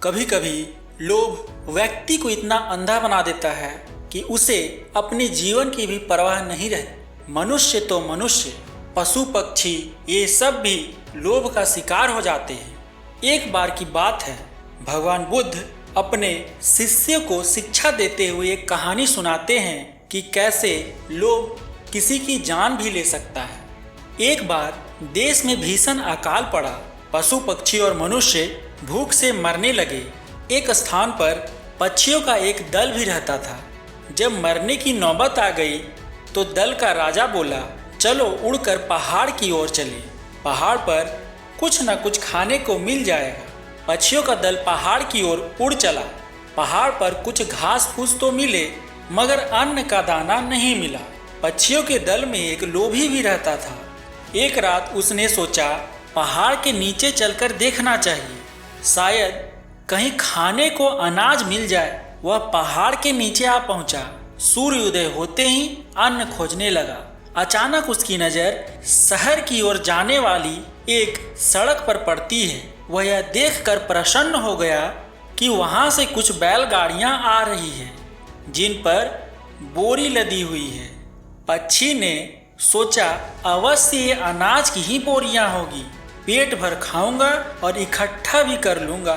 कभी कभी लोभ व्यक्ति को इतना अंधा बना देता है कि उसे अपने जीवन की भी परवाह नहीं रहती। मनुष्य तो मनुष्य, पशु पक्षी ये सब भी लोभ का शिकार हो जाते हैं। एक बार की बात है, भगवान बुद्ध अपने शिष्य को शिक्षा देते हुए एक कहानी सुनाते हैं कि कैसे लोभ किसी की जान भी ले सकता है। एक बार देश में भीषण अकाल पड़ा। पशु पक्षी और मनुष्य भूख से मरने लगे। एक स्थान पर पक्षियों का एक दल भी रहता था। जब मरने की नौबत आ गई तो दल का राजा बोला, चलो उड़कर पहाड़ की ओर चले, पहाड़ पर कुछ न कुछ खाने को मिल जाएगा। पक्षियों का दल पहाड़ की ओर उड़ चला। पहाड़ पर कुछ घास फूस तो मिले, मगर अन्न का दाना नहीं मिला। पक्षियों के दल में एक लोभी भी रहता था। एक रात उसने सोचा, पहाड़ के नीचे चलकर देखना चाहिए, शायद कहीं खाने को अनाज मिल जाए। वह पहाड़ के नीचे आ पहुंचा। सूर्योदय होते ही अन्न खोजने लगा। अचानक उसकी नज़र शहर की ओर जाने वाली एक सड़क पर पड़ती है। वह यह देखकर प्रसन्न हो गया कि वहां से कुछ बैलगाड़ियां आ रही हैं, जिन पर बोरी लदी हुई है। पक्षी ने सोचा, अवश्य ये अनाज की ही बोरियां होगी, पेट भर खाऊंगा और इकट्ठा भी कर लूंगा।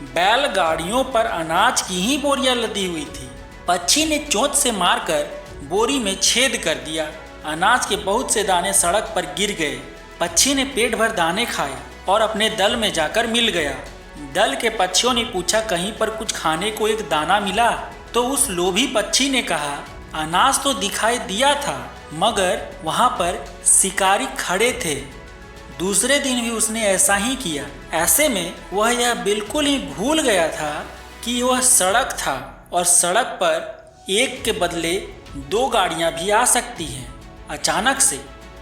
बैलगाड़ियों पर अनाज की ही बोरियां लदी हुई थी। पक्षी ने चोंच से मारकर बोरी में छेद कर दिया। अनाज के बहुत से दाने सड़क पर गिर गए। पक्षी ने पेट भर दाने खाए और अपने दल में जाकर मिल गया। दल के पक्षियों ने पूछा, कहीं पर कुछ खाने को एक दाना मिला? तो उस लोभी पक्षी ने कहा, अनाज तो दिखाई दिया था, मगर वहां पर शिकारी खड़े थे। दूसरे दिन भी उसने ऐसा ही किया। ऐसे में वह यह बिल्कुल ही भूल गया था कि वह सड़क था और सड़क पर एक के बदले दो गाड़ियां भी आ सकती हैं। अचानक से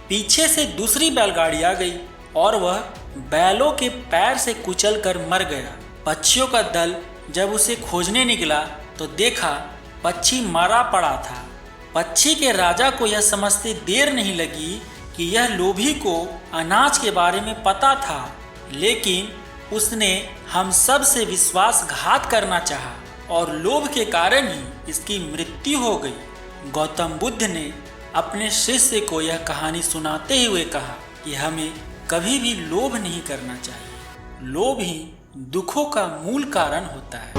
पीछे से दूसरी बैलगाड़ी आ गई और वह बैलों के पैर से कुचलकर मर गया। पक्षियों का दल जब उसे खोजने निकला तो देखा पक्षी मरा पड़ा था। पक्षी के राजा को यह समझते देर नहीं लगी कि यह लोभी को अनाज के बारे में पता था, लेकिन उसने हम सब से विश्वासघात करना चाहा और लोभ के कारण ही इसकी मृत्यु हो गई। गौतम बुद्ध ने अपने शिष्य को यह कहानी सुनाते हुए कहा कि हमें कभी भी लोभ नहीं करना चाहिए। लोभ ही दुखों का मूल कारण होता है।